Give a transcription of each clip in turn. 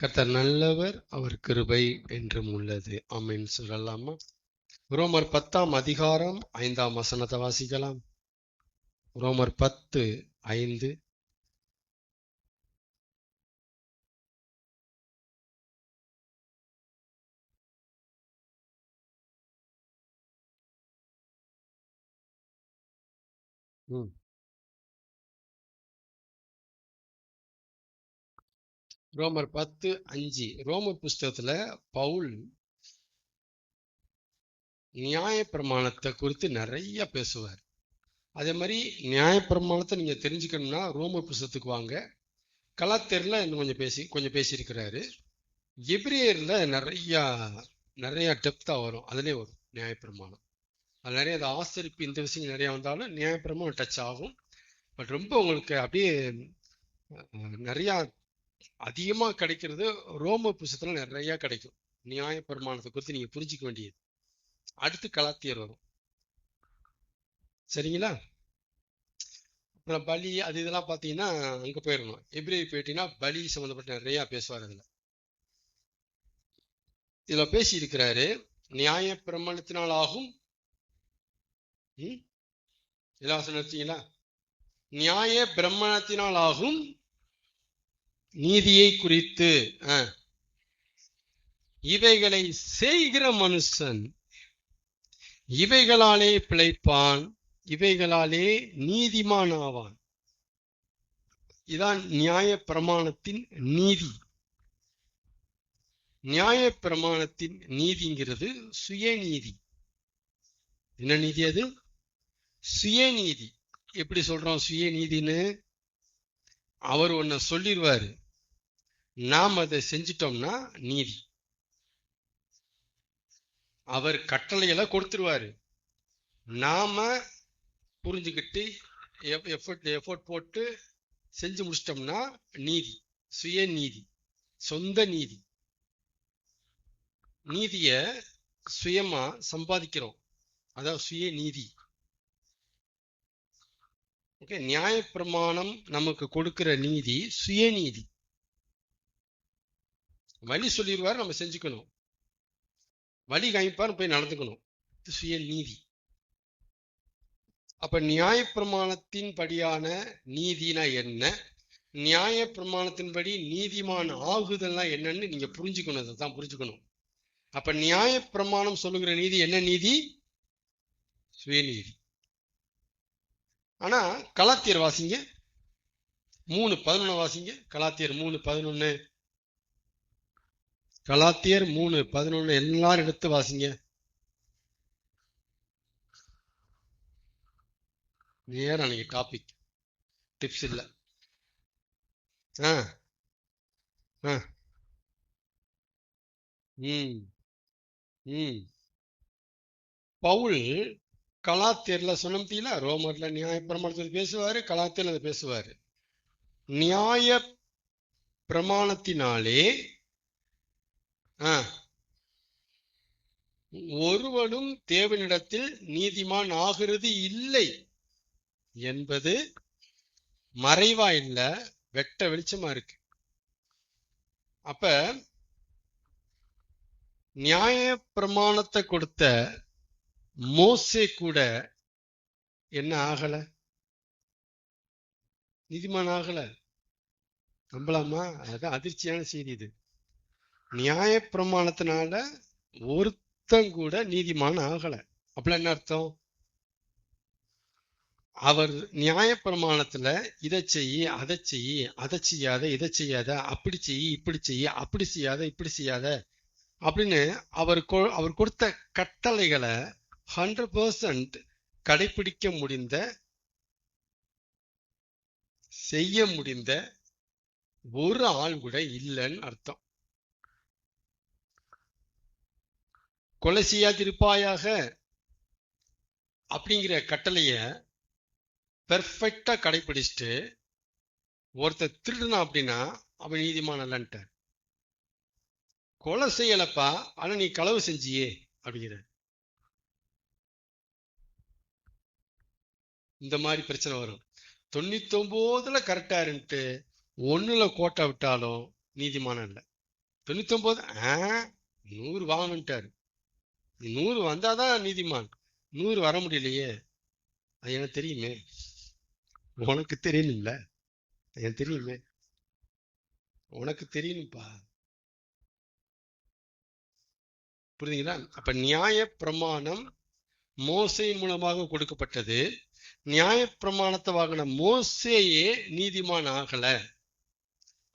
கர்த்தர் நல்லவர், அவர் கிருபை என்றும் உள்ளது. ஆமென் சொல்லலாமா? ரோமர் 10ஆம் அதிகாரம் 5ஆம் வசனத்தை வாசிக்கலாம். ரோமர் 10:5. ரோமர் 10:5. ரோமர் புஸ்தகத்துல பவுல் நியாயப்பிரமாணத்தை குறித்து நிறைய பேசுவார். அதே மாதிரி நியாயப்பிரமாணத்தை நீங்க தெரிஞ்சுக்கணும்னா ரோமர் புஸ்தகத்துக்கு வாங்க. கலாத்தியர்ல இன்னும் கொஞ்சம் பேசியிருக்கிறாரு. எபிரேயர்ல நிறைய டெப்தா வரும். அதுலயே வரும் நியாயப்பிரமாணம். அது நிறைய அந்த ஆசரிப்பு இந்த விஷயம் நிறைய வந்தாலும் நியாயப்பிரமாணம் டச் ஆகும். பட் ரொம்ப உங்களுக்கு அப்படியே நிறைய அதிகமா கிடைக்கிறது ரோம புஸ்தகத்துல நிறைய கிடைக்கும். நியாயப்பிரமாணத்தை குறித்து நீங்க புரிஞ்சுக்க வேண்டியது. அடுத்து கலாத்தியர் வரும். சரிங்களா? அப்புறம் பலி அது இதெல்லாம் பார்த்தீங்கன்னா அங்க போயிடணும். எபிரேயர் போயிட்டீங்கன்னா பலி சம்மந்தப்பட்ட நிறைய பேசுவார். இதுல பேசி இருக்கிறாரு. நியாயப்பிரமாணத்தினால் ஆகும் இலவசம் நிறுத்தீங்களா? நியாய பிரமாணத்தினால் ஆகும் நீதியை குறித்து இவைகளை செய்கிற மனுஷன் இவைகளாலே பிழைப்பான், இவைகளாலே நீதிமான் ஆவான். இதான் நியாய பிரமாணத்தின் நீதி. நியாய பிரமாணத்தின் நீதிங்கிறது சுயநீதி. என்ன நீதி அது? சுயநீதி. எப்படி சொல்றோம் சுயநீதின்னு? அவர் ஒன்ன சொல்லிடுவாரு, நாம் அதை செஞ்சிட்டோம்னா நீதி. அவர் கட்டளைகளை கொடுத்துருவாரு, நாம புரிஞ்சுக்கிட்டு எஃபோர்ட் போட்டு செஞ்சு முடிச்சிட்டோம்னா நீதி. சுயநீதி, சொந்த நீதி. நீதிய சுயமா சம்பாதிக்கிறோம், அதான் சுயநீதி. ஓகே, நியாயப்பிரமாணம் நமக்கு கொடுக்கிற நீதி சுயநீதி. வழி சொல்லிடுவாரு, நம்ம செஞ்சுக்கணும். வழி காமிப்பார், போய் நடந்துக்கணும். இது சுயநீதி. அப்ப நியாயப்பிரமாணத்தின் படியான நீதினா என்ன, நியாயப்பிரமாணத்தின்படி நீதிமான் ஆகுதல்னா என்னன்னு நீங்க புரிஞ்சுக்கணும். அதான் புரிஞ்சுக்கணும். அப்ப நியாயப்பிரமாணம் சொல்லுகிற நீதி என்ன நீதி? சுயநீதி. ஆனா கலாத்தியர் வாசிங்க 3:11 வாசிங்க. கலாத்தியர் 3:11. கலாத்தியர் 3:11 எல்லாரும் எடுத்து வாசிங்க. நேரம் அன்னைக்கு டாபிக், டிப்ஸ் இல்ல. பவுல் கலாத்தியர்ல சொன்னீங்களா? ரோமர்ல நியாயப்பிரமாணத்தை பேசுவாரு, கலாத்தியர்ல அதை பேசுவாரு. நியாய பிரமாணத்தினாலே ஒருவனும் தேவனிடத்தில் நீதிமான் ஆகிறது இல்லை என்பது மறைவா இல்ல, வெட்ட வெளிச்சமா இருக்கு. அப்ப நியாய பிரமாணத்தை கொடுத்த மோசே கூட என்ன ஆகல? நீதிமான் ஆகல. நம்பலாமா? அதான் அதிர்ச்சியான செய்தி இது. நியாய பிரமாணத்தினால ஒருத்தன் கூட நீதிமான் ஆகல. அப்படின்னா என்ன அர்த்தம்? அவர் நியாய பிரமாணத்துல இதை செய்ய, அதை செய்ய, அதை செய்யாத, இதை செய்யாத, அப்படி செய்ய, இப்படி செய்ய, அப்படி செய்யாத, இப்படி செய்யாத அப்படின்னு அவர் கொடுத்த கட்டளைகளை 100% கடைபிடிக்க முடிந்த, செய்ய முடிந்த ஒரு ஆள் கூட இல்லைன்னு அர்த்தம். கொலை செய்யாதிருப்பாயாக அப்படிங்கிற கட்டளைய பெர்ஃபெக்டா கடைபிடிச்சிட்டு ஒருத்தர் திருடுனா அப்படின்னா அவன் நீதிமான் அல்லன்ட்ட. கொலை செய்யலப்பா, ஆனா நீ களவு செஞ்சியே அப்படிங்கிற. இந்த மாதிரி பிரச்சனை வரும். 99ல கரெக்டா இருந்துட்டு 1ல கோட்டை விட்டாலும் நீதிமானம் இல்லை. 99 100 வாங்கணுன்ட்டாரு. 100 வந்தாதான் நீதிமான். 100 வர முடியலையே. அது எனக்கு தெரியுமே. உனக்கு தெரியணும்ல. எனக்கு தெரியுமே. உனக்கு தெரியணும்ப்பா. புரியுதுங்களா? அப்ப நியாய பிரமாணம் மோசே மூலமாக கொடுக்கப்பட்டது. நியாய பிரமாணத்தை வாங்கின மோசேயே நீதிமான் ஆகல.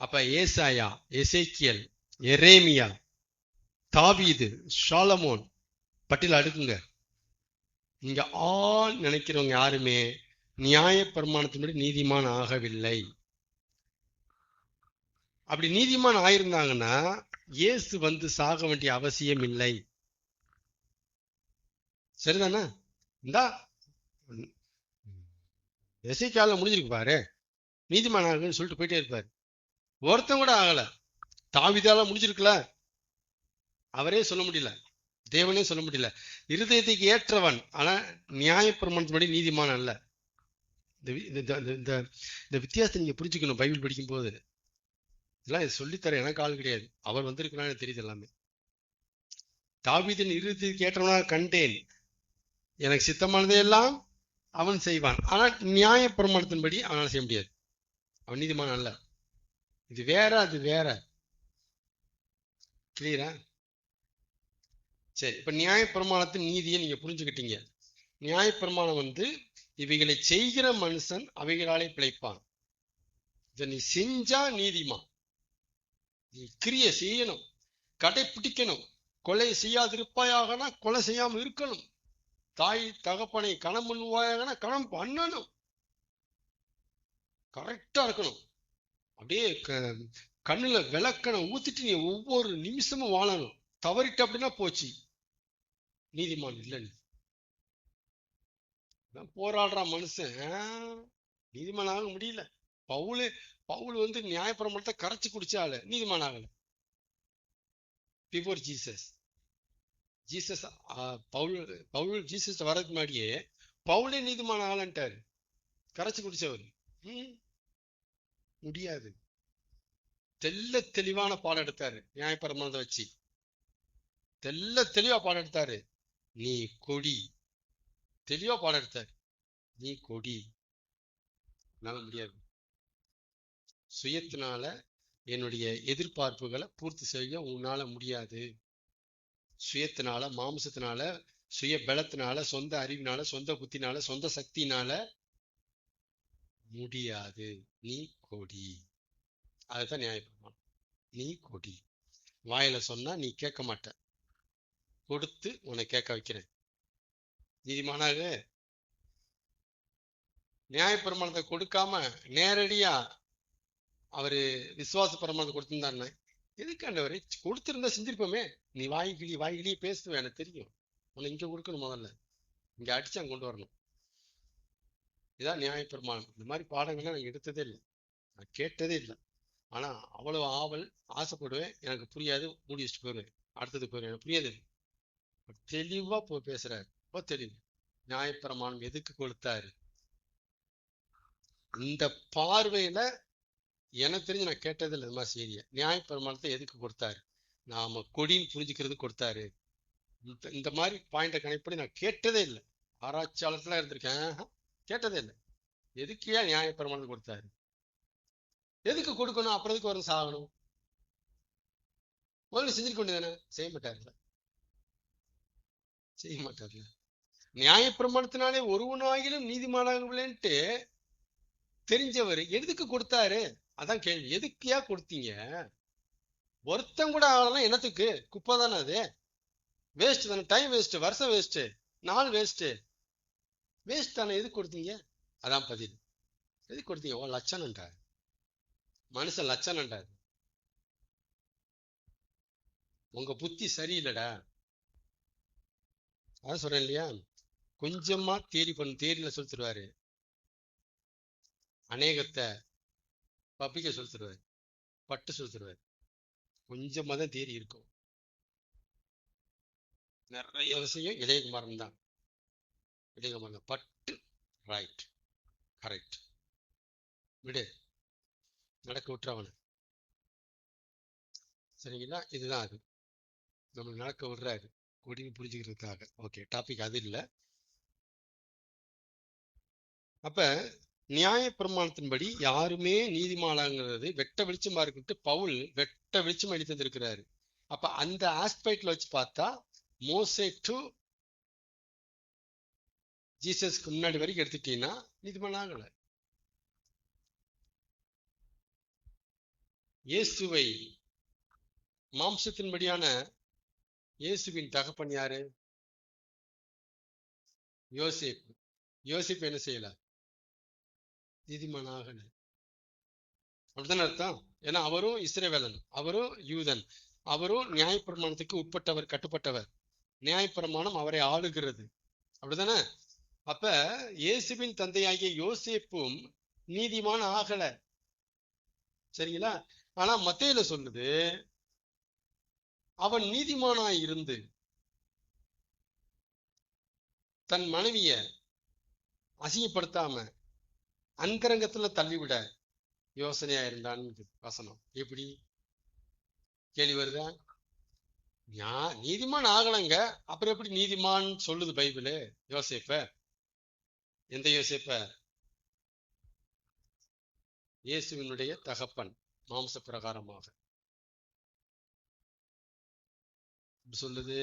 அப்ப ஏசாயா, எசேக்கியல், எரேமியா, தாவீது, சாலமோன் பட்டியல் அடுக்குங்க. இங்க ஆள் நினைக்கிறவங்க யாருமே நியாய பிரமாணத்தின்படி நீதிமான் ஆகவில்லை. அப்படி நீதிமான் ஆயிருந்தாங்கன்னா இயேசு வந்து சாக வேண்டிய அவசியம் இல்லை. சரிதானே? இந்தா எசேக்கியால முடிஞ்சிருக்கு பாரு, நீதிமான் ஆகுன்னு சொல்லிட்டு போயிட்டே இருப்பாரு. ஒருத்தன் கூட ஆகல. தாவீதால முடிஞ்சிருக்குல, அவரே சொல்ல முடியல, தேவனே சொல்ல முடியல. இருதயத்துக்கு ஏற்றவன், ஆனா நியாய பிரமாணத்தின்படி நீதிமான் அல்ல. இந்த வித்தியாசத்தை நீங்க புரிஞ்சுக்கணும். பைபிள் படிக்கும் போது இதெல்லாம் சொல்லித்தர எனக்கு ஆள் கிடையாது. அவர் வந்திருக்கிறான்னு தெரியுது எல்லாமே. தாவீதின் இருதயத்துக்கு ஏற்றவனாக கண்டேன், எனக்கு சித்தமானதை எல்லாம் அவன் செய்வான். ஆனா நியாய பிரமாணத்தின்படி அவனால் செய்ய முடியாது. அவன் நீதிமான் அல்ல. இது வேற, அது வேற. கிளியரா? சரி, இப்ப நியாய பிரமாணத்தின் நீதியை நீங்க புரிஞ்சுக்கிட்டீங்க. நியாய பிரமாணம் வந்து இவைகளை செய்கிற மனுஷன் அவைகளாலே பிழைப்பான். இதை நீ செஞ்சா நீதிமான். நீ கிரியை செய்யணும், கடைப்பிடிக்கணும். கொலை செய்யாதிருப்பாயாகனா கொலை செய்யாம இருக்கணும். தாய் தகப்பனை கணம் பண்ணுவாயாகனா கணம் பண்ணணும். கரெக்டா இருக்கணும். அப்படியே கண்ணுல விளக்கணை ஊத்திட்டு நீ ஒவ்வொரு நிமிஷமும் வாழணும். தவறிட்டு அப்படின்னா போச்சு, நீதிமான் இல்லைன்னு. போராடுற மனுஷன் நீதிமான் ஆக முடியல. பவுல் வந்து நியாயப்பிரமாணத்தை கரைச்சு குடிச்சால நீதிமான் ஆகல. பிஃபோர் ஜீசஸ் பவுல் ஜீசஸ் வரதுக்கு முன்னாடியே பவுலே நீதிமான் ஆகலன்ட்டாரு. கரைச்சு குடிச்சவர் முடியாது. தெல்ல தெளிவான பாடம் எடுத்தாரு. நியாயப்பிரமாணத்தை வச்சு தெல்ல தெளிவா பாடம் எடுத்தாரு. நீ கொடி, தெளிவா பாடம் எடுத்தாரு. நீ கொடி. என்னால முடியாது. சுயத்தினால என்னுடைய எதிர்பார்ப்புகளை பூர்த்தி செய்ய உன்னால முடியாது. சுயத்தினால, மாம்சத்தினால, சுய பலத்தினால, சொந்த அறிவினால, சொந்த புத்தினால, சொந்த சக்தினால முடியாது. நீ கொடி. அதுதான் நியாயப்பிரமாணம். நீ கொடி. வாயில சொன்னா நீ கேட்க மாட்ட, கொடுத்து உன்னை கேட்க வைக்கிறேன். நீதிமானாக நியாயப்பிரமாணத்தை கொடுக்காம நேரடியா அவரு விசுவாச பிரமாணத்தை கொடுத்திருந்தாருன்னா எதுக்கு ஆண்டவரே? கொடுத்திருந்தா செஞ்சிருப்போமே. நீ வாய்கிளியே பேசுவேன், எனக்கு தெரியும். உன்னை இங்க கொடுக்கணும், முதல்ல இங்க அடிச்சு அங்க கொண்டு வரணும். இதான் நியாயப்பிரமாணம். இந்த மாதிரி பாடங்கள்லாம் நான் எடுத்ததே இல்லை, நான் கேட்டதே இல்லை. ஆனா அவ்வளவு ஆவல், ஆசைப்படுவேன். எனக்கு புரியாது, மூடி வச்சுட்டு போயிடுவேன், அடுத்தது போயிடுவேன். எனக்கு புரியாது. தெளிவா போய் பேசுறாரு. இப்போ தெளிவு. நியாயப்பிரமாணம் எதுக்கு கொடுத்தாரு? இந்த பார்வையில எனக்கு தெரிஞ்சு நான் கேட்டதில்லை இந்த மாதிரி செய்தியை. நியாயப்பிரமாணத்தை எதுக்கு கொடுத்தாரு? நாம கொடின்னு புரிஞ்சுக்கிறது கொடுத்தாரு. இந்த மாதிரி பாயிண்ட கணக்குப்படி நான் கேட்டதே இல்லை. ஆராய்ச்சியாளர்களா இருந்திருக்கேன், கேட்டதே இல்லை. எதுக்கு ஏன் நியாயப்பிரமாணத்தை கொடுத்தாரு? எதுக்கு கொடுக்கணும்? அப்புறம் எதுக்கு வரும் சாகணும்? முதல்ல செஞ்சுக்க வேண்டியதானே? செய்ய மாட்டாருல்ல, செய்ய மாட்டார்ல. நியாயப்பிரமாணத்தினாலே ஒருவனாகிலும் நீதிமானாகவில்லைன்ட்டு தெரிஞ்சவர் எதுக்கு கொடுத்தாரு? அதான் கேள்வி. எதுக்கியா கொடுத்தீங்க? ஒருத்தன் கூட ஆகலாம். என்னத்துக்கு? குப்பை தானே அது. வேஸ்ட் தானே, டைம் வேஸ்ட், வருஷம் வேஸ்ட், நாள் வேஸ்ட், வேஸ்ட் தானே. எதுக்கு கொடுத்தீங்க? அதான் பதில். எதுக்கு கொடுத்தீங்க? ஓ லட்சணம்டா, மனுஷன் லட்சணம்டா. உங்க புத்தி சரியில்லடா. அதான் சொல்றேன் இல்லையா, கொஞ்சமா தேரியில சொல்லி தருவாரு, அநேகத்தை பப்ளிக்க சொல்லி தருவாரு, பட்டு சொல்லி தருவாரு. கொஞ்சமா தான் தேரி இருக்கும். நிறைய விஷயம் இளையகுமாரன் தான். இளையகுமாரன் பட்டு ரைட் கரெக்ட் விடு, நடக்க விட்டுறவன. சரிங்களா? இதுதான் அது. நம்ம நடக்க விடுறாரு அப்படின்னு புரிஞ்சுக்கிறதுக்காக. ஓகே, டாபிக் அது இல்லை. அப்ப நியாயப்பிரமாணத்தின்படி யாருமே நீதிமானாங்கிறது வெட்ட வெளிச்சமா இருக்குன்ட்டு பவுல் வெட்ட வெளிச்சம் அடித்து தந்திருக்கிறாரு. அப்ப அந்த ஆஸ்பெக்ட்ல வச்சு பார்த்தா மோசே டு ஜீசஸ்க்கு முன்னாடி வரைக்கும் எடுத்துட்டீங்கன்னா நீதிமான் ஆகல. இயேசுவை மாம்சத்தின்படியான இயேசுவின் தகப்பன் யாரு? யோசேப்பு. யோசேப்பு என்ன செய்யல? நீதிமான் ஆகல. அப்படித்தானே அர்த்தம்? ஏன்னா அவரும் இஸ்ரவேலன், அவரும் யூதன், அவரும் நியாயப்பிரமாணத்துக்கு உட்பட்டவர், கட்டுப்பட்டவர். நியாயப்பிரமாணம் அவரை ஆளுகிறது. அப்படித்தானே? அப்ப இயேசுவின் தந்தையாகிய யோசேப்பும் நீதிமான் ஆகல. சரிங்களா? ஆனா மத்தேயுல சொல்லுது அவன் நீதிமானாய் இருந்து தன் மனைவிய அசிங்கப்படுத்தாம அந்தரங்கத்துல தள்ளிவிட யோசனையா இருந்தான்னு வசனம். எப்படி கேள்வி வருதா? நீதிமான் ஆகலங்க, அப்புறம் எப்படி நீதிமான் சொல்லுது பைபிளு? யோசேப்ப, எந்த யோசேப்ப? இயேசுவினுடைய தகப்பன் மாம்ச பிரகாரமாக சொல்லுது.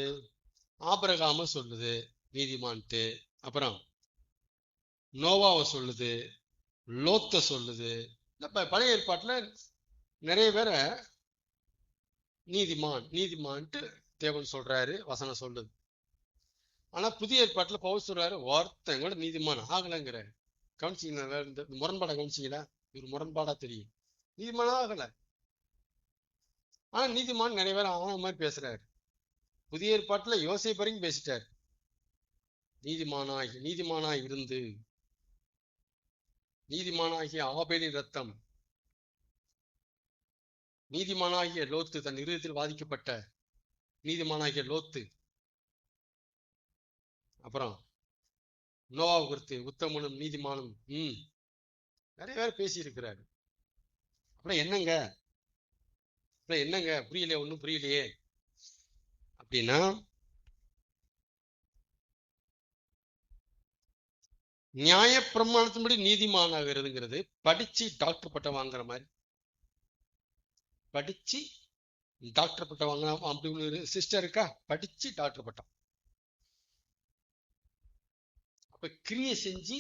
ஆபிரகாம சொல்லுது நீதிமான்ட்டு, அப்புறம் நோவாவை சொல்லுது, லோத்த சொல்லுது. பழைய ஏற்பாட்டுல நிறைய பேரை நீதிமான்ட்டு தேவன் சொல்றாரு, வசனம் சொல்லுது. ஆனா புதிய ஏற்பாட்டுல பவுல் சொல்றாரு ஒருத்தன் கூட நீதிமான் ஆகலைங்கிற. கவனிச்சிங்களா? இந்த முரண்பாடா கவனிச்சிங்களா? ஒரு முரண்பாடா தெரியும். நீதிமானா ஆகல, ஆனா நீதிமான் நிறைய பேர் ஆன மாதிரி பேசுறாரு. புதிய ஏற்பாட்டுல யோசேப்பு வரைக்கும் பேசிட்டாரு. நீதிமானாய் இருந்து, நீதிமானாகிய ஆபேலின் ரத்தம், நீதிமானாகிய லோத்து, தன் இருதயத்தில் வாதிக்கப்பட்ட நீதிமானாகிய லோத்து, அப்புறம் நோவாவை குறித்து உத்தமனும் நீதிமானும் நிறைய பேர் பேசி இருக்கிறாரு. அப்புறம் என்னங்க புரியலையே, ஒன்றும் புரியலையே அப்படின்னா, நியாய பிரமாணத்தின்படி நீதிமான் ஆகிறதுங்கிறது படிச்சு டாக்டர் பட்டம் வாங்குற மாதிரி. படிச்சு டாக்டர் பட்டம் வாங்கலாம் அப்படி ஒரு சிஸ்டர் இருக்கா, படிச்சு டாக்டர் பட்டம். அப்ப கிரியை செஞ்சு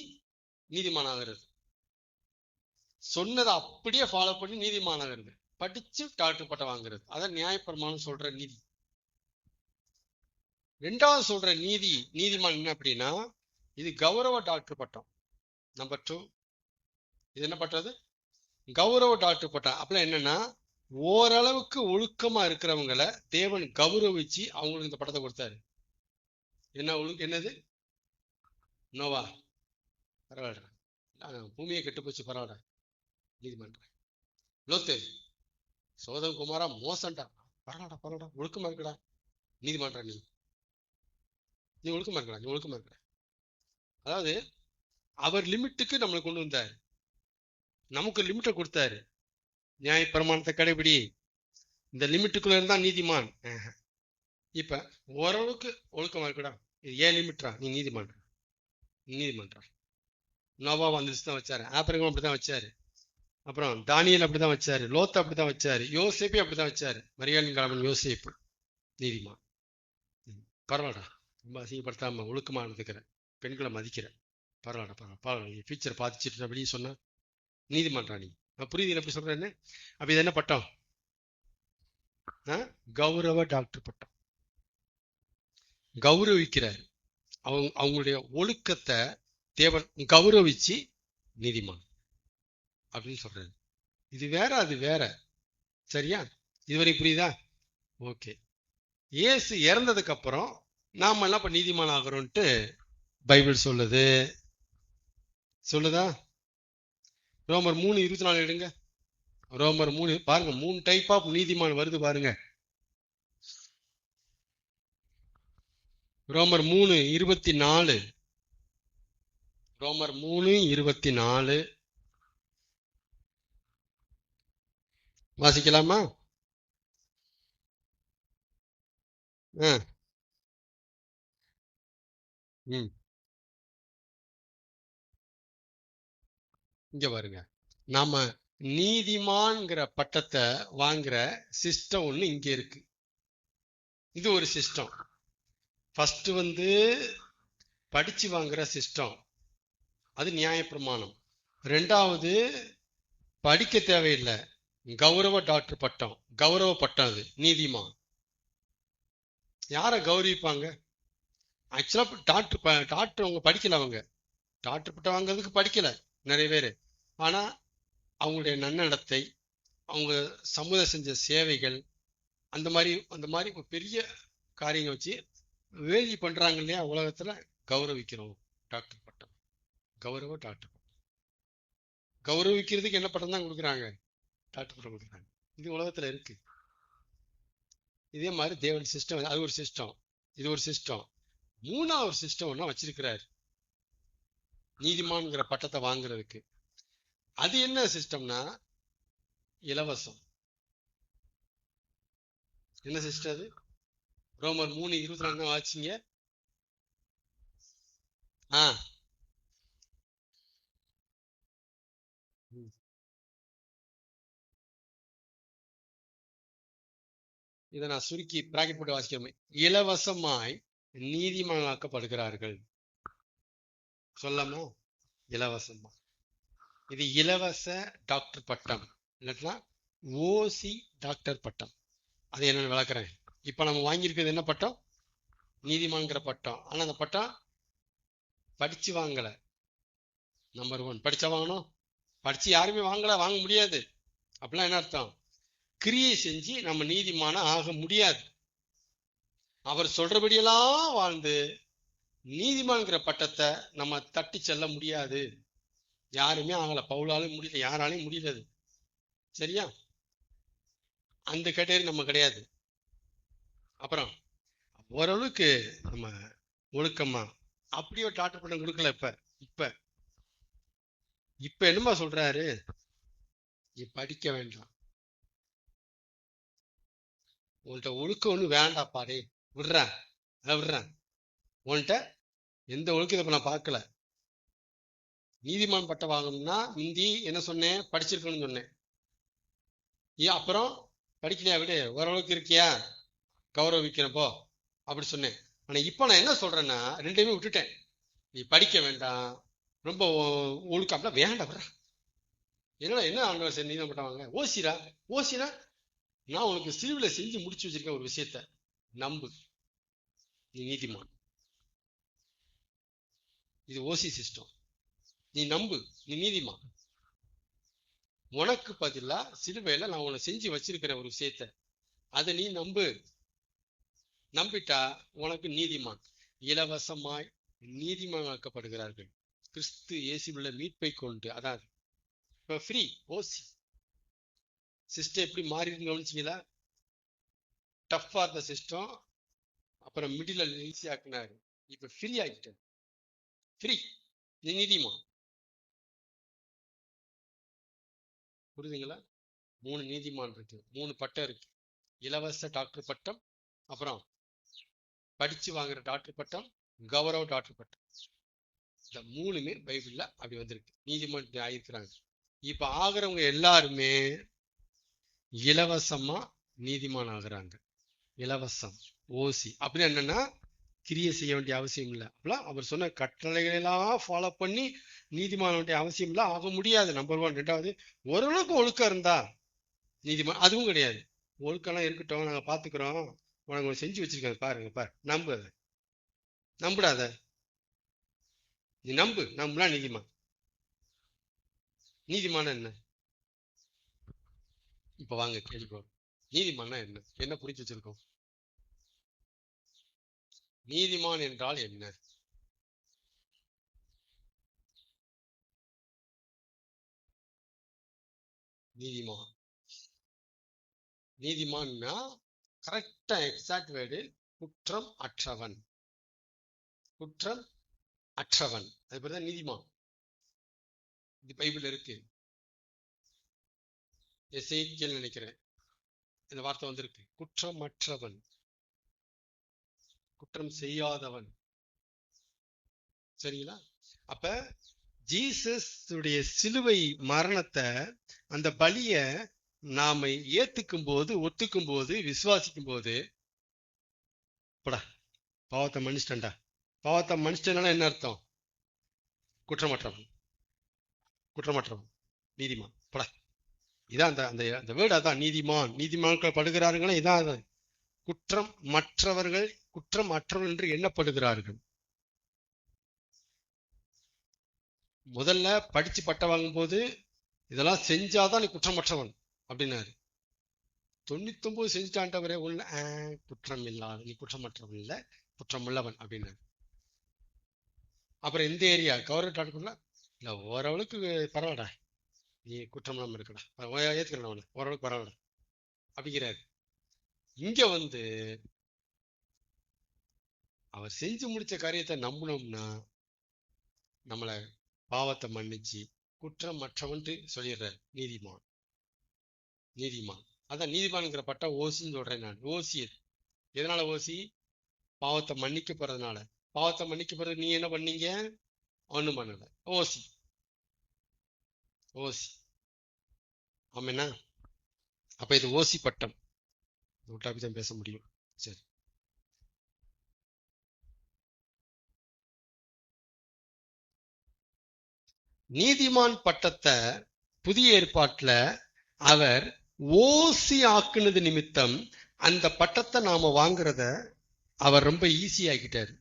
நீதிமான் ஆகிறது, சொன்னதை அப்படியே ஃபாலோ பண்ணி நீதிமான் ஆகிறது, படிச்சு டாக்டர் பட்டம் வாங்குறது. அதான் நியாயப்பிரமாணம் சொல்ற நீதி. ரெண்டாவது சொல்ற நீதிமான் என்ன அப்படின்னா, இது கௌரவ டாக்டர் பட்டம். நம்பர் 2, இது என்ன பண்றது? கௌரவ டாக்டர் பட்டம். அப்படின்னா என்னன்னா, ஓரளவுக்கு ஒழுக்கமா இருக்கிறவங்களை தேவன் கௌரவிச்சு அவங்களுக்கு இந்த பட்டத்தை கொடுத்தாரு. என்னது? நோவா பரவாயில்ல, பூமியை கெட்டு போச்சு, பரவாயில்ல, நீதிமன்றம். லோத்து, சோதம் குமாரா மோசண்டா, பரவாயில்ல, ஒழுக்கமா இருக்கடா, நீதிமன்றம். நீ ஒழுக்கமா இருக்கடா. அதாவது அவர் லிமிட்டுக்கு நம்மளை கொண்டு வந்தார், நமக்கு லிமிட்டை கொடுத்தாரு. நியாய பிரமாணத்தை கடைபிடி, இந்த லிமிட்டுக்குள்ள இருந்தா நீதிமான். இப்ப ஓரளவுக்கு ஒழுக்கமா இருக்கடா, இது ஏன் லிமிட்ரா, நீ நீதிமன்றம். நோவாவை அந்த தான் வச்சாரு, ஆபிரகாம் அப்படிதான் வச்சாரு, அப்புறம் தானியேல் அப்படிதான் வச்சாரு, லோத் அப்படிதான் வச்சாரு, யோசேப்பே அப்படிதான் வச்சாரு. மரியாளின் காலமன் யோசேப்பு நீதிமான். பரவாயில்ல, ரொம்ப அசிங்கப்படுத்தாம ஒழுக்கமா இருந்துக்கிறேன், பெண்களை மதிக்கிறேன், பரவாயில்ல, ஃபியூச்சர் பாதிச்சுட்டு வெளியே சொன்னா நீதிமன்றா நீ. புரியுது எப்படி சொல்றேன்னு? அப்ப இது என்ன பட்டம்? கௌரவ டாக்டர் பட்டம். கௌரவிக்கிறார், அவங்களுடைய ஒழுக்கத்தை தேவன் கௌரவிச்சு நீதிமான் அப்படின்னு சொல்றாரு. இது வேற, அது வேற. சரியா? இதுவரை புரியுதா? ஓகே. இயேசு இறந்ததுக்கு அப்புறம் நாம எல்லாம் இப்ப நீதிமான் ஆகிறோம்ட்டு பைபிள் சொல்லுதா? ரோமர் 3:24 எடுங்க. ரோமர் 3 பாருங்க, 3 டைப் ஆஃப் நீதிமான் வருது பாருங்க. ரோமர் 3:24. ரோமர் 3:24 வாசிக்கலாமா? ஆ, ம். இங்க பாருங்க. நாம நீதிமான்ங்கிற பட்டத்தை வாங்குற சிஸ்டம் ஒண்ணு இங்க இருக்கு. இது ஒரு சிஸ்டம். ஃபர்ஸ்ட் படிச்சு வாங்குற சிஸ்டம், அது நியாயப்பிரமாணம். ரெண்டாவது, படிக்க தேவையில்லை, கௌரவ டாக்டர் பட்டம், கௌரவ பட்டம், அது நீதிமான். யாரை கௌரவிப்பாங்க? ஆக்சுவலா டாக்டர் அவங்க படிக்கல. அவங்க டாக்டர் பட்டம் வாங்குறதுக்கு படிக்கல நிறைய பேர். ஆனா அவங்களுடைய நன்னடத்தை, அவங்க சமூகம் செஞ்ச சேவைகள், அந்த மாதிரி ஒரு பெரிய காரியங்கள் வச்சு வேலி பண்றாங்க இல்லையா உலகத்துல, கௌரவிக்கிறோம் டாக்டர் பட்டம், கௌரவ டாக்டர் பட்டம். கௌரவிக்கிறதுக்கு என்ன பட்டம் தான் கொடுக்குறாங்க? டாக்டர் பட்டம் கொடுக்குறாங்க. இது உலகத்துல இருக்கு. இதே மாதிரி தேவன் சிஸ்டம், அது ஒரு சிஸ்டம், இது ஒரு சிஸ்டம். மூணாவது சிஸ்டம் ஒண்ணு வச்சிருக்கிறாரு நீதிமான்ங்கிற பட்டத்தை வாங்குறதுக்கு. அது என்ன சிஸ்டம்னா இலவசம். என்ன சிஸ்டம் அது? ரோமர் 3:24 வாசிங்க. ஆ, ம். இதை நான் சுருக்கி பிராக்கெட் போட்டு வாசிக்கிறேன். இலவசமாய் நீதிமானாக்கப்படுகிறார்கள். சொல்லாமா? இலவசமா. இது இலவச டாக்டர் பட்டம், இல்லைன்னா ஓசி டாக்டர் பட்டம். அதை என்னன்னு விளக்குறேன். இப்ப நம்ம வாங்கியிருக்கிறது என்ன பட்டம்? நீதிமான்கிற பட்டம். ஆனா அந்த பட்டம் படிச்சு வாங்கல. நம்பர் ஒன், படிச்சா வாங்கணும். படிச்சு யாருமே வாங்க முடியாது. அப்படிலாம் என்ன அர்த்தம்? கிரியை செஞ்சு நம்ம நீதிமான ஆக முடியாது. அவர் சொல்றபடியெல்லாம் வாழ்ந்து நீதிமான்கிற பட்டத்தை நம்ம தட்டி செல்ல முடியாது. யாருமே ஆகல. பவுலாலும் முடியல, யாராலையும் முடியல அது. சரியா? அந்த கேட்டகரி நம்ம கிடையாது. அப்புறம் ஓரளவுக்கு நம்ம ஒழுக்கமா அப்படியே டாக்டர் பட்டம் கொடுக்கல. இப்ப இப்ப என்னமா சொல்றாரு? நீ படிக்க வேண்டாம், உன்கிட்ட ஒழுக்கம் ஒண்ணு வேண்டாம் பாரு, விடுறேன், விடுறேன். உன்கிட்ட எந்த ஒழுக்கத்தை இப்ப நான் பார்க்கல. நீதிமான் பட்டம் வாங்கணும்னா முந்தி என்ன சொன்னேன்? படிச்சிருக்கணும்னு சொன்னேன். அப்புறம் படிக்கலையா? விடு, ஓரளவுக்கு இருக்கியா, கௌரவிக்கிறப்போ அப்படி சொன்னேன். ஆனா இப்ப நான் என்ன சொல்றேன்னா ரெண்டையுமே விட்டுட்டேன். நீ படிக்க வேண்டாம், ரொம்ப ஒழுக்கம் வேண்டாம், விடுறா. என்னடா என்ன ஆண்டவர் சரி நீதிமான் பட்டம் வாங்க? ஓசிரா? ஓசினா நான் உனக்கு சிலுவில செஞ்சு முடிச்சு வச்சிருக்கேன் ஒரு விஷயத்த, நம்பு, நீ நீதிமான். இது ஓசி சிஸ்டம். நீ நம்பு, நீ நீதிமான். உனக்கு பதிலா சிலுவையில நான் உன்னை செஞ்சு வச்சிருக்கிற ஒரு விஷயத்த, அதை நீ நம்பு. நம்பிட்டா உனக்கு நீதிமான். இலவசமாய் நீதிமானாக்கப்படுகிறார்கள் கிறிஸ்து இயேசுவுள்ள மீட்பை கொண்டு. அதாவது இப்ப ஃப்ரீ. ஓசி சிஸ்டம் எப்படி மாறி கவனிச்சீங்களா? டஃப்பா இருந்த சிஸ்டம் அப்புறம் மிடில் ஈஸி ஆக்குனாரு. இப்ப ஃப்ரீ ஆகிட்ட. ஃப்ரீ, நீ நீதிமான். புரியுதுங்களா? 3 நீதிமான் இருக்கு, 3 பட்டம் இருக்கு. இலவச டாக்டர் பட்டம், அப்புறம் படிச்சு வாங்குற டாக்டர் பட்டம், கௌரவ டாக்டர் பட்டம். இந்த மூணுமே பைபிள்ல அப்படி வந்திருக்கு. நீதிமன் ஆயிருக்கிறாங்க. இப்ப ஆகுறவங்க எல்லாருமே இலவசமா நீதிமான் ஆகுறாங்க. இலவசம், ஓசி. அப்படின்னு என்னன்னா கிரியை செய்ய வேண்டிய அவசியம் இல்லை. அப்பெல்லாம் அவர் சொன்ன கட்டளைகள் எல்லாம் ஃபாலோ பண்ணி நீதிமான வேண்டிய அவசியம் இல்லை, ஆக முடியாது. Number one. ரெண்டாவது, ஓரளவுக்கு ஒழுக்கம் இருந்தா நீதிமான். அதுவும் கிடையாது. ஒழுக்கம்லாம் இருக்கட்டும், நாங்க பாத்துக்கிறோம், உனக்கு ஒன்று செஞ்சு வச்சிருக்கேன் பாருங்க, பாரு, நம்பு அதை, நம்பிடாத. நீ நம்பு, நம்புனா நீதிமான். நீதிமான என்ன? இப்ப வாங்க கேள்வி. நீதிமான்னா என்ன? என்ன புரிஞ்சு வச்சிருக்கோம்? நீதிமான் என்றால் என்ன? நீதிமான், நீதிமான்னா கரெக்டா எக்ஸாக்ட் வேர்டு குற்றம் அற்றவன். குற்றம் அற்றவன், அது பேர்தான் நீதிமான். இது பைபிள் இருக்கு. எசேக்கியேல் நினைக்கிறேன் இந்த வார்த்தை வந்திருக்கு, குற்றமற்றவன். குற்றம் செய்யாதவன். சரிங்களா? அப்ப ஜீசஸ் உடைய சிலுவை மரணத்தை, அந்த பலிய நாம ஏத்துக்கும் போது, ஒத்துக்கும் போது, விசுவாசிக்கும் போது, படா பாவத்தை மன்னிச்சிட்டா. பாவத்தை மன்னிச்சிட்டனால என்ன அர்த்தம்? குற்றமற்றவன், குற்றமற்றவன், நீதிமான். படா இதான் அந்த அந்த வேர்டு. அதான் நீதிமான். நீதிமான்கள் படுகிறார்கள். இதான் குற்றம் மற்றவர்கள், குற்றம் அற்றவர்கள் என்று எண்ணப்படுகிறார்கள். முதல்ல படிச்சு பட்டம் வாங்கும் போது இதெல்லாம் செஞ்சாதான் நீ குற்றமற்றவன் அப்படின்னாரு. 99 செஞ்சுட்டான்ட்டவரே உள்ள குற்றம் இல்லாத, நீ குற்றமற்றவன் இல்ல, குற்றமுள்ளவன் அப்படின்னாரு. அப்புறம் இந்த ஏரியா கவர்மெண்ட் ஆட்டுக்குள்ள இல்ல, ஓரளவுக்கு பரவாயில்ல, நீ குற்றம் இல்லாம இருக்கடா, ஏத்துக்கிறேன் அவனை, ஓரளவுக்கு பரவாயில்ல அப்படிங்கிறாரு. இங்க வந்து அவர் செஞ்சு முடிச்ச காரியத்தை நம்பினோம்னா நம்மளை பாவத்தை மன்னிச்சு குற்றமற்றவன் சொல்லிடுறாரு. நீதிமான், நீதிமான். அதான் நீதிமான்ங்கிற பட்டம் ஓசின்னு சொல்றேன் நான். ஓசி எதனால ஓசி? பாவத்தை மன்னிக்க போறதுனால. பாவத்தை மன்னிக்க போறது நீ என்ன பண்ணீங்க? ஒண்ணும் பண்ணல. ஓசி, ஓசி. ஆமாண்ணா. அப்ப இது ஓசி பட்டம். டாபிக் தான் பேச முடியும். சரி, நீதிமான் பட்டத்தை புதிய ஏற்பாட்டுல அவர் ஓசி ஆக்குனது நிமித்தம் அந்த பட்டத்தை நாம வாங்குறத அவர் ரொம்ப ஈஸி ஆக்கிட்டாரு.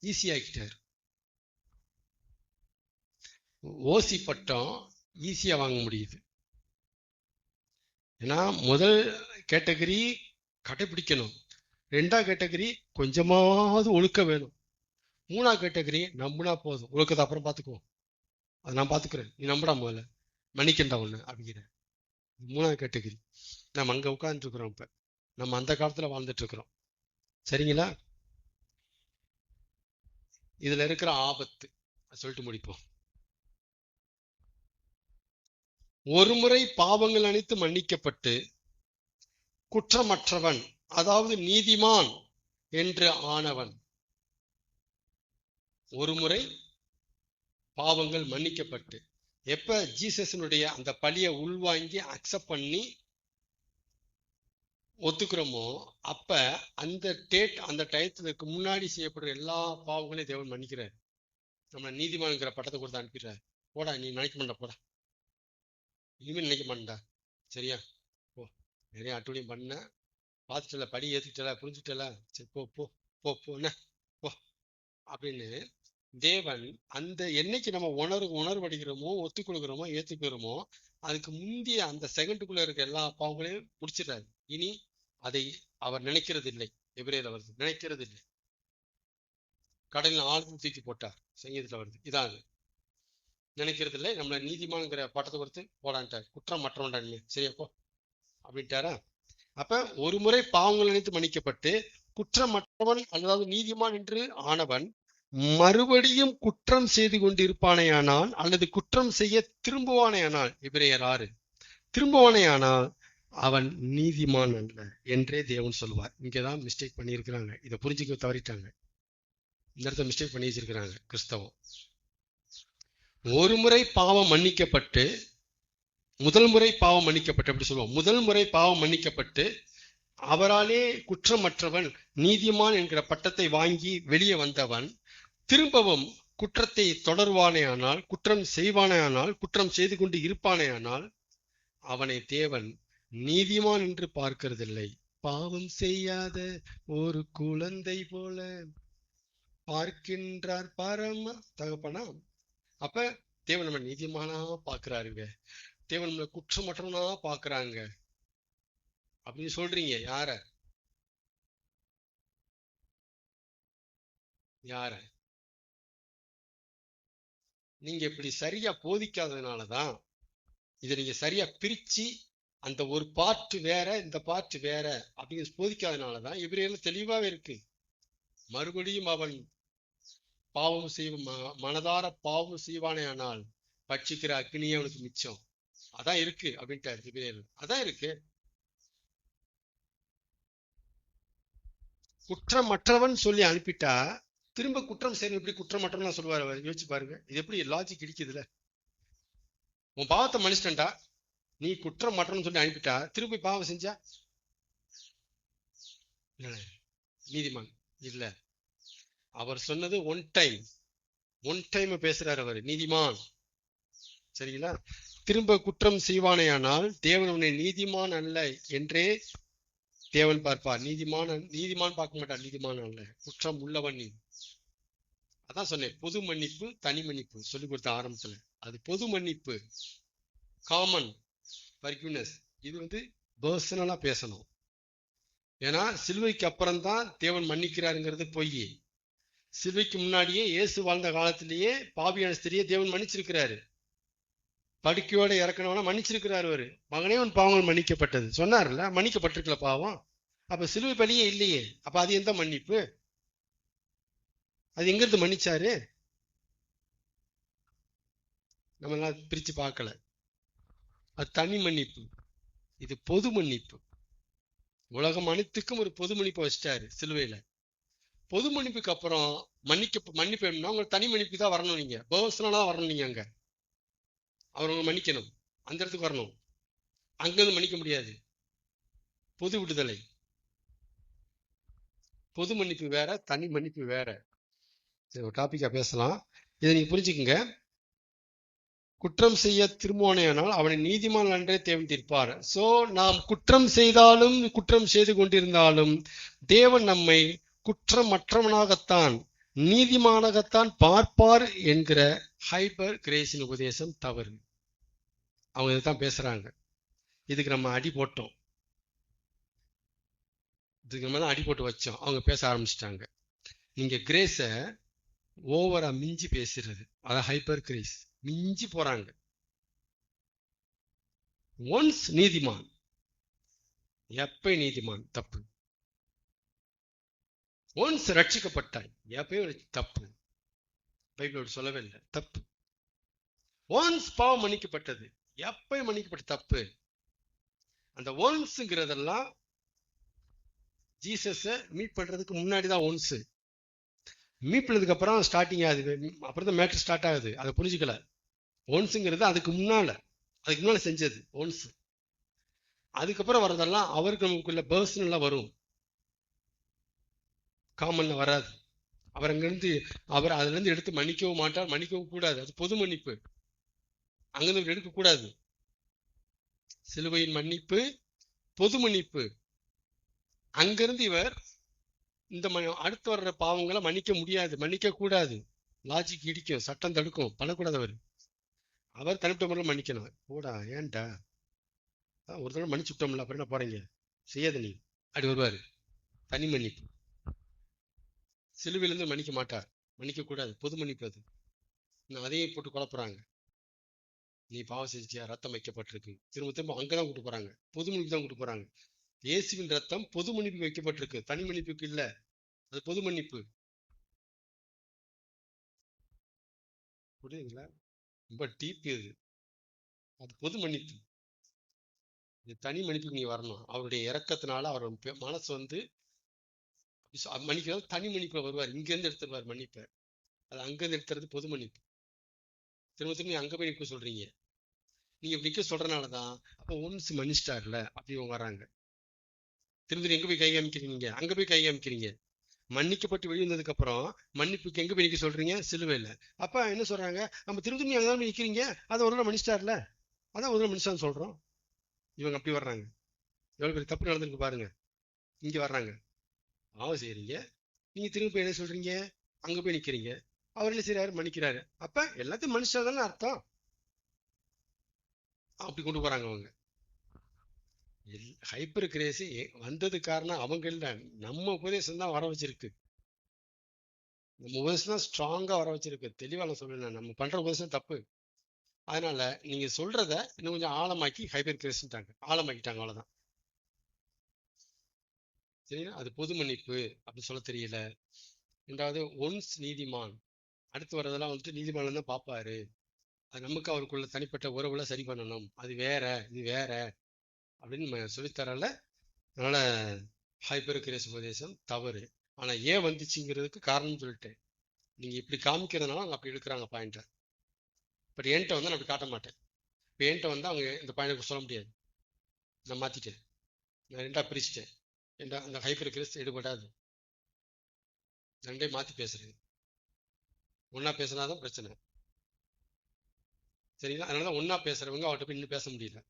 ஈஸி ஆக்கிட்டாரு. ஓசி பட்டம் ஈஸியா வாங்க முடியுது. ஏன்னா முதல் கேட்டகரி கடைபிடிக்கணும், 2ஆம் கேட்டகரி கொஞ்சமாவது ஒழுக்க வேணும், 3ஆம் கேட்டகரி நம்பினா போதும், ஒழுக்கத்தை அப்புறம் பார்த்துக்குவோம், அதை நான் பார்த்துக்கிறேன், நீ நம்படா முதல்ல, மன்னிக்கண்டா ஒண்ணு அப்படிங்கிற 3ஆம் கேட்டகரி. நம்ம அங்க உட்கார்ந்துட்டு இருக்கிறோம். இப்ப நம்ம அந்த காலத்துல வாழ்ந்துட்டு இருக்கிறோம். சரிங்களா? இதுல இருக்கிற ஆபத்து சொல்லிட்டு முடிப்போம். ஒரு முறை பாவங்கள் அனைத்து மன்னிக்கப்பட்டு குற்றமற்றவன், அதாவது நீதிமான் என்று ஆனவன், ஒரு முறை பாவங்கள் மன்னிக்கப்பட்டு, எப்ப ஜீசஸனுடைய அந்த பழியை உள்வாங்கி அக்செப்ட் பண்ணி ஒத்துக்கிறோமோ, அப்ப அந்த அந்த டயத்துக்கு முன்னாடி செய்யப்படுற எல்லா பாவங்களையும் தேவன் மன்னிக்கிறார். நம்ம நீதிமான்கிற பட்டத்தை கொடுத்து அனுப்பிடுறாரு. போடா, நீ நினைக்க மாட்டா, போடா, இனிமேல் நினைக்க மாட்டா, சரியா? போ, நிறைய அட்டூழியம் பண்ண, பார்த்துட்டல, படி ஏத்துக்கிட்டல, புரிஞ்சுட்டல, சரி போ போ போ போ என்ன போ அப்படின்னு தேவன் அந்த என்னைக்கு நம்ம உணர்வடைகிறோமோ, ஒத்துக்கொள்கிறோமோ, ஏத்துக்கிறோமோ, அதுக்கு முந்தைய அந்த செகண்டுக்குள்ள இருக்க எல்லா பாவங்களையும் முடிச்சிடறாரு. இனி அதை அவர் நினைக்கிறது இல்லை. எபிரேயர்ல வருது, நினைக்கிறது இல்லை. கடலில் ஆழ்ந்து தூக்கி போட்டார், சங்கீதத்துல வருது. இதான் அது, நினைக்கிறது இல்லை. நம்மள நீதிமான்கிற பட்டத்தை கொடுத்து போடான்ட்டார். குற்றம் மற்றவன்டான், சரியா போ அப்படின்ட்டாரா? அப்ப ஒரு முறை பாவங்கள் நினைத்து மன்னிக்கப்பட்டு குற்றமற்றவன், அதாவது நீதிமான் என்று ஆனவன் மறுபடியும் குற்றம் செய்து கொண்டிருப்பானேயானால், அல்லது குற்றம் செய்ய திரும்புவானேயானால், எபிரேயர் 6, திரும்புவானேயானால் அவன் நீதிமான் அல்ல என்றே தேவன் சொல்வார். இங்கதான் மிஸ்டேக் பண்ணியிருக்கிறாங்க. இதை புரிஞ்சுக்க தவறிட்டாங்க. இந்த இடத்த மிஸ்டேக் பண்ணி வச்சிருக்கிறாங்க கிறிஸ்தவம். ஒரு முறை பாவம் மன்னிக்கப்பட்டு, முதல் முறை பாவம் மன்னிக்கப்பட்டு, அப்படி சொல்லுவோம், முதல் முறை பாவம் மன்னிக்கப்பட்டு அவராலே குற்றமற்றவன் நீதிமான் என்கிற பட்டத்தை வாங்கி வெளியே வந்தவன் திரும்பவும் குற்றத்தை தொடர்வானேயானால், குற்றம் செய்வானேயானால், குற்றம் செய்து கொண்டு இருப்பானேயானால் அவனை தேவன் நீதிமான் என்று பார்க்கிறதில்லை. பாவம் செய்யாத ஒரு குழந்தை போல பார்க்கின்றார் பரம தகப்பனா. அப்ப தேவன் நம்ம நீதிமானா பாக்குறாருங்க, தேவன் நம்மளை குற்றமற்றவனா பாக்குறாங்க அப்படின்னு சொல்றீங்க. யார யார நீங்க இப்படி சரியா போதிக்காததுனாலதான், இதை நீங்க சரியா பிரிச்சு அந்த ஒரு பார்ட் வேற, இந்த பார்ட் வேற அப்படின்னு போதிக்காதனாலதான் எபிரேயர்ல தெளிவாவே இருக்கு. மறுபடியும் அவன் பாவம் மனதார பாவம் செய்வானே ஆனால் பட்சிக்கிற அக்னியே அவனுக்கு மிச்சம். அதான் இருக்கு அப்படின்ட்டு எபிரேயர்ல அதான் இருக்கு. குற்றமற்றவன் சொல்லி அனுப்பிட்டா திரும்ப குற்றம் செய்யணும். எப்படி குற்றமற்றவன் சொல்லுவார் அவர்? யோசிச்சு பாருங்க, இது எப்படி லாஜிக் இடிக்குதுல? உன் பாவத்தை மன்னிச்சிட்டா, நீ குற்றமற்றவன் சொல்லி அனுப்பிட்டா திரும்ப பாவம் செஞ்சா நீதிமான் இல்ல. அவர் சொன்னது ஒன் டைம் பேசுறாரு அவர், நீதிமான். சரிங்களா? திரும்ப குற்றம் செய்வானேயானால் தேவன் உன்னை நீதிமான் அல்ல என்றே தேவன் பார்ப்பார். நீதிமான் பார்க்க மாட்டார். நீதிமான் அல்ல, குற்றம் உள்ளவன் நீ. அதான் சொன்னேன், பொது மன்னிப்பு தனி மன்னிப்பு சொல்லி கொடுத்த ஆரம்பத்துல. அது பொது மன்னிப்பு, காமன் ஃபர்கிவ்னஸ். இது பர்சனலா பேசணும். ஏன்னா சிலுவைக்கு அப்புறம் தான் தேவன் மன்னிக்கிறாருங்கிறது பொய். சிலுவைக்கு முன்னாடியே இயேசு வாழ்ந்த காலத்திலேயே பாவியான ஸ்திரியை தேவன் மன்னிச்சிருக்கிறாரு. படுக்கையோட இறக்கணவன மன்னிச்சிருக்கிறாரு. அவரு மகனே உன் பாவங்கள் மன்னிக்கப்பட்டது சொன்னார்ல, மன்னிக்கப்பட்டிருக்கல பாவம். அப்ப சிலுவை பலியே இல்லையே, அப்ப அது எந்த மன்னிப்பு? அது எங்க இருந்து மன்னிச்சாரு? நம்ம எல்லாம் பிரிச்சு பார்க்கல. அது தனி மன்னிப்பு, இது பொது மன்னிப்பு. உலகம் அனைத்துக்கும் ஒரு பொது மன்னிப்பை வச்சிட்டாரு சிலுவையில. பொது மன்னிப்புக்கு அப்புறம் மன்னிப்பு வேணும்னா உங்களுக்கு தனி மன்னிப்பு தான் வரணும். நீங்க பர்சனலா வரணும். நீங்க அங்க அவரை மன்னிக்கணும், அந்த இடத்துக்கு வரணும். அங்கிருந்து மன்னிக்க முடியாது. பொது விடுதலை, பொது மன்னிப்பு வேற, தனி மன்னிப்பு வேற. சரி, ஒரு டாபிக்கா பேசலாம். இதை நீங்க புரிஞ்சுக்குங்க. குற்றம் செய்ய திரும்புவானேயானால் அவனை நீதிமான் அன்றே தேவன் தீர்ப்பார். சோ நாம் குற்றம் செய்தாலும் குற்றம் செய்து கொண்டிருந்தாலும் தேவன் நம்மை குற்றமற்றவனாகத்தான் நீதிமானாகத்தான் பார்ப்பார் என்கிற ஹைப்பர் கிரேஸின் உபதேசம் தவறு. அவங்க இதைத்தான் பேசுறாங்க. இதுக்கு நம்ம அடி போட்டோம், இதுக்கு நம்ம தான் அடி போட்டு வச்சோம். அவங்க பேச ஆரம்பிச்சிட்டாங்க. நீங்க கிரேஸ ஓவரா மிஞ்சி பேசுறது, அதான் ஹைப்பர் கிரேஸ். மிஞ்சி போறாங்க. ஒன்ஸ் நீதிமான், எப்ப நீதிமான் தப்பு. ஒன்ஸ் ரட்சிக்கப்பட்டாய், எப்பயும் தப்பு. பைபிளோட சொல்லவே இல்லை, தப்பு. ஒன்ஸ் பாவம் மன்னிக்கப்பட்டது, எப்பயும் மன்னிக்கப்பட்ட தப்பு. அந்த ஒன்ஸ்ங்கிறதெல்லாம் ஜீசஸ மீட் பண்றதுக்கு முன்னாடிதான் ஒன்ஸ். மீட் பண்ணதுக்கு அப்புறம் ஸ்டார்டிங் ஆகுது, அப்புறம் தான் மேட்டர் ஸ்டார்ட் ஆகுது. அதை புரிஞ்சுக்கல. ஒன்ஸுங்கிறது அதுக்கு முன்னால செஞ்சது ஒன்ஸ். அதுக்கப்புறம் வர்றதெல்லாம் அவருக்கு நமக்குள்ள பர்சனலா வரும், காமன்ல வராது. அவர் அங்கிருந்து அதுல இருந்து எடுத்து மன்னிக்கவும் மாட்டார், மன்னிக்கவும் கூடாது. அது பொது மன்னிப்பு, அங்கிருந்து எடுக்க கூடாது. சிலுவையின் மன்னிப்பு பொது மன்னிப்பு. அங்கிருந்து இவர் இந்த அடுத்து வர்ற பாவங்களை மன்னிக்க முடியாது, மன்னிக்க கூடாது. லாஜிக் இடிக்கும், சட்டம் தடுக்கும், பண்ணக்கூடாது. அவர் தனிப்பட்ட முறையில் மன்னிக்கணும். கூடா ஏன்டா ஒரு தடவை மன்னிச்சு விட்டோம்ல, அப்புறம் என்ன போறீங்க, செய்யாத நீ அப்படி வருவாரு. தனி மன்னிப்பு. சிலுவையிலிருந்து மன்னிக்க மாட்டார், மன்னிக்க கூடாது, பொது மன்னிப்பு. அது அதையே போட்டு குழப்புறாங்க. நீ பாவம் செஞ்சியா, ரத்தம் வைக்கப்பட்டிருக்கு, திரும்ப திரும்ப அங்கதான் கூட்டு போறாங்க. பொது மன்னிப்பு தான் கூட்டு போறாங்க. இயேசுவின் ரத்தம் பொது மன்னிப்பு வைக்கப்பட்டிருக்கு, தனி மன்னிப்புக்கு இல்ல. அது பொது மன்னிப்பு. புரியுதுங்களா? ரொம்ப டீப் இது. அது பொது மன்னிப்பு. இது தனி மன்னிப்புக்கு நீ வரணும். அவருடைய இரக்கத்தினால அவர் மனசு மன்னிக்கிறது. தனி மன்னிப்புல வருவார், இங்க இருந்து எடுத்துருவார் மன்னிப்பை. அது அங்க இருந்து எடுத்துறது பொது மன்னிப்பு. திரும்ப திரும்ப நீ அங்க போய் நிற்க சொல்றீங்க. நீங்க நிற்க சொல்றதுனாலதான் அப்ப ஒன்ஸ் மன்னிச்சிட்டார்ல அப்படி வராங்க. திரும்ப எங்க போய் கை காமிக்கிறீங்க? அங்க போய் கை காமிக்கிறீங்க. மன்னிக்கப்பட்டு வெளிவந்ததுக்கு அப்புறம் மன்னிப்புக்கு எங்க போய் நிற்க சொல்றீங்க? சிலுவையில. அப்ப என்ன சொல்றாங்க, நம்ம திரும்ப நீங்க அங்கதான் போய் நிக்கிறீங்க, அதை ஒரு நாள் மன்னிச்சிட்டார்ல, அதான் ஒரு நாள் மன்னிச்சான்னு சொல்றோம். இவங்க அப்படி வர்றாங்க. எவ்வளவு பெரிய தப்பு நடந்திருக்கு பாருங்க. இங்க வர்றாங்க, பாவம் செய்யறீங்க, நீங்க திரும்ப போய் என்ன சொல்றீங்க, அங்க போய் நிக்கிறீங்க. அவர் என்ன செய்யறாரு, மன்னிக்கிறாரு. அப்ப எல்லாத்தையும் மனுஷாதானே அர்த்தம். அப்படி கொண்டு போறாங்க அவங்க. ஹைப்பர் கிரேசி வந்தது காரணம் அவங்க இல்ல, நம்ம உபதேசம் தான் வர வச்சிருக்கு. நம்ம உபதேசம் தான் ஸ்ட்ராங்கா வர வச்சிருக்கு. தெளிவா நான் சொல்றேன், நம்ம பண்ற உபதேசம் தப்பு. அதனால நீங்க சொல்றத இன்னும் கொஞ்சம் ஆழமாக்கி ஹைப்பர் கிரேசிட்டாங்க, ஆழமாக்கிட்டாங்க, அவ்வளவுதான். சரிங்களா? அது பொது மன்னிப்பு அப்படி சொல்ல தெரியல. ரெண்டாவது ஒன்ஸ் நீதிமான், அடுத்து வர்றதெல்லாம் நீதிமான் தான் பார்ப்பாரு. அது நமக்கு அவருக்குள்ள தனிப்பட்ட உறவுல சரி பண்ணணும், அது வேற இது வேற அப்படின்னு நம்ம சொல்லித்தரல. அதனால ஹைப்பர் கிரேஸ் உபதேசம் தவறு. ஆனா ஏன் வந்துச்சுங்கிறதுக்கு காரணம் சொல்லிட்டேன். நீங்க இப்படி காமிக்கிறதுனால அவங்க அப்படி எடுக்கிறாங்க பாயிண்ட. பட் என்கிட்ட வந்து நான் அப்படி காட்ட மாட்டேன். இப்போ என்கிட்ட வந்து அவங்க இந்த பாயிண்ட் சொல்ல முடியாது. நான் மாத்திட்டேன். நான் ரெண்டா பிரிச்சுட்டேன். ரெண்டா அந்த ஹைப்பர் கிறிஸ் எடுபடாது. ரெண்டையும் மாத்தி பேசுறேன். ஒன்னா பேசினாதான் பிரச்சனை. சரிங்களா? அதனாலதான் ஒன்னா பேசுறவங்க அவர்கிட்ட போய் இன்னும் பேச முடியல.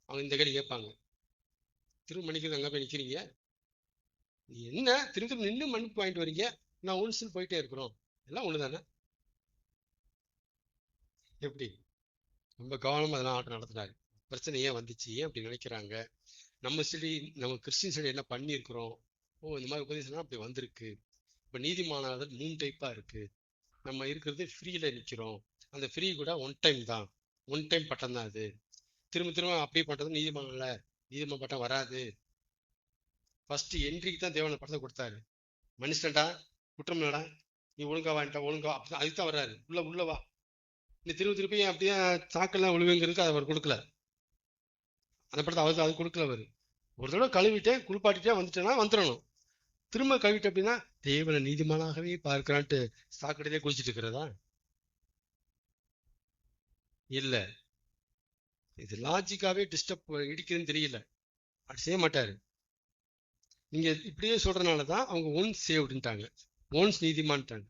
அவங்க இந்த கேள்வி கேட்பாங்க. திரும்ப மன்னிக்கிறது அங்க போய் நிக்கிறீங்க, நீ என்ன திரும்ப திரும்ப நின்று மன்னிப்பு வாங்கிட்டு வரீங்க, நான் ஒன்ஸ் போயிட்டே இருக்கிறோம், எல்லாம் ஒண்ணுதானே. எப்படி ரொம்ப கவனமா அதெல்லாம் ஆட்டம் நடத்துனாரு. பிரச்சனை ஏன் வந்துச்சு, ஏன் அப்படி நினைக்கிறாங்க, நம்ம சைடு நம்ம கிறிஸ்டின் சைடு என்ன பண்ணியிருக்கிறோம், ஓ இந்த மாதிரி உபதேசம்னா அப்படி வந்திருக்கு. இப்போ நீதிமானாளர் 3 டைப்பா இருக்கு. நம்ம இருக்கிறது ஃப்ரீல நிக்கிறோம். அந்த ஃப்ரீ கூட ஒன் டைம் தான், ஒன் டைம் பட்டம் தான் அது. திரும்ப திரும்ப அப்படியே பண்றது நீதிமான்ல, நீதிமான் பட்டம் வராது. ஃபர்ஸ்ட் என்ட்ரிக்கு தான் தேவன படத்தை கொடுத்தாரு. மனுஷன்டா, குற்றம் இல்லடா, நீ ஒழுங்கா வாங்கிட்டா ஒழுங்கா, அப்படி அதுக்கு தான் வர்றாரு. உள்ள உள்ள வா, நீ திரும்ப திருப்பி அப்படியே சாக்கெல்லாம் விழுவுங்கிறதுக்கு அதை அவர் கொடுக்கல. அந்த படத்தை அவர் அது கொடுக்கல. அவர் ஒரு தடவை கழுவிட்டே குளிப்பாட்டிட்டே வந்துட்டேன்னா வந்துடணும். திரும்ப கழுவிட்டு அப்படின்னா தேவனை நீதிமானாகவே பார்க்கிறான்ட்டு சாக்கடையிலே குளிச்சுட்டு இருக்கிறதா? இல்ல, இது லாஜிக்காவே டிஸ்டர்ப் இடிக்குதுன்னு தெரியல. அப்படி செய்ய மாட்டாரு. நீங்க இப்படியே சொல்றதுனாலதான் அவங்க ஒன்ஸ் சேவ்டுன்ட்டாங்க, ஒன்ஸ் நீதிமான்ட்டாங்க.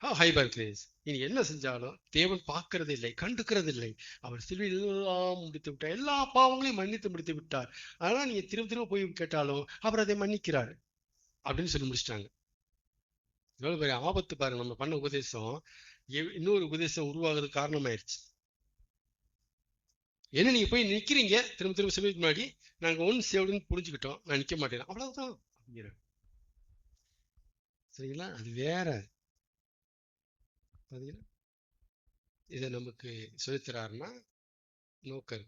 Hyper grace. இனி என்ன செஞ்சாலும் தேவன் பார்க்கறது இல்லை, கண்டுக்கிறது இல்லை. அவர் சிலுவையில் எல்லாம் முடித்து விட்டார், எல்லா பாவங்களையும் மன்னித்து முடித்து விட்டார். அதனால நீங்க திரும்ப திரும்ப போய் கேட்டாலும் அவர் அதை மன்னிக்கிறார் அப்படின்னு சொல்லி முடிச்சிட்டாங்க. எவ்வளவு பெரிய ஆபத்து பாருங்க. நம்ம பண்ண உபதேசம் இன்னொரு உபதேசம் உருவாகிறதுக்கு காரணமாயிருச்சு. என்ன நீங்க போய் நிக்கிறீங்க திரும்ப திரும்ப சிலுவைக்கு முன்னாடி, நாங்க ஒன் சேவ்டுன்னு புரிஞ்சுக்கிட்டோம், நான் நிக்க மாட்டேன், அவ்வளவுதான் அப்படிங்கிறாங்க. சரிங்களா? அது வேற. பாத்தீங்களா? இதை நமக்கு சொல்லித்தராருன்னா நோக்கர்.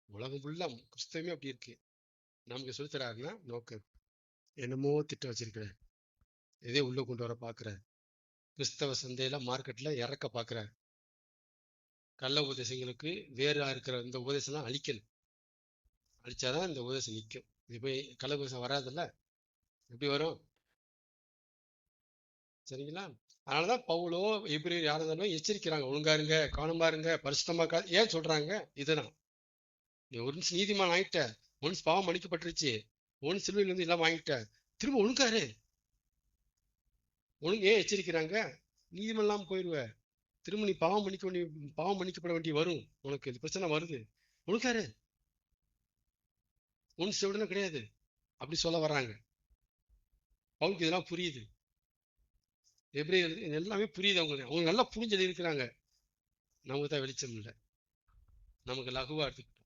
உலகம் ஃபுல்லா கிறிஸ்தவமே அப்படி இருக்கு. நமக்கு சொல்லித்தராருன்னா நோக்கர். என்னமோ திட்டம் வச்சிருக்கிறார், எதே உள்ள கொண்டு வர பாக்குறார். கிறிஸ்தவ சந்தையில மார்க்கெட்ல இறக்க பாக்குறார். கள்ள உபதேசங்களுக்கு வேறா இருக்கிற இந்த உபதேசம் தான் அழிக்கணும். அழிச்சாதான் இந்த உபதேசம் நிற்கும். இது போய் கள்ள உபதேசம் வராதுல்ல, எப்படி வரும்? சரிங்களா? அதனாலதான் பவுலோ எபிரேயர் யாரா இருந்தாலும் எச்சரிக்கிறாங்க, ஒழுங்கா இருங்க, கவனமா இருங்க, பரிசுத்தமா ஏன் சொல்றாங்க? இதுதான், நீ ஒன்ஸ் நீதிமான் ஆயிட்ட, ஒன்ஸ் பாவம் மன்னிக்கப்பட்டுருச்சு, ஒன்ஸ் சிலுவையில இருந்து எல்லாம் வாங்கிட்ட, திரும்ப ஒழுங்காரு. ஒழுங்கு ஏன் எச்சரிக்கிறாங்க? நீதிமன் இல்லாம போயிருவ, திரும்ப நீ பாவம் மன்னிக்கப்பட வேண்டிய வரும், உனக்கு இது பிரச்சனை வருது, ஒழுங்காரு. ஒன்ஸ் உடனே கிடையாது அப்படி சொல்ல வர்றாங்க. அவங்களுக்கு இதெல்லாம் புரியுது. எபிரேயர் எல்லாமே புரியுது அவங்களுக்கு, அவங்க நல்லா புரிஞ்சு இருக்கிறாங்க. நமக்கு தான் வெளிச்சம் இல்லை, நமக்கு லகுவா எடுத்துக்கிட்டோம்.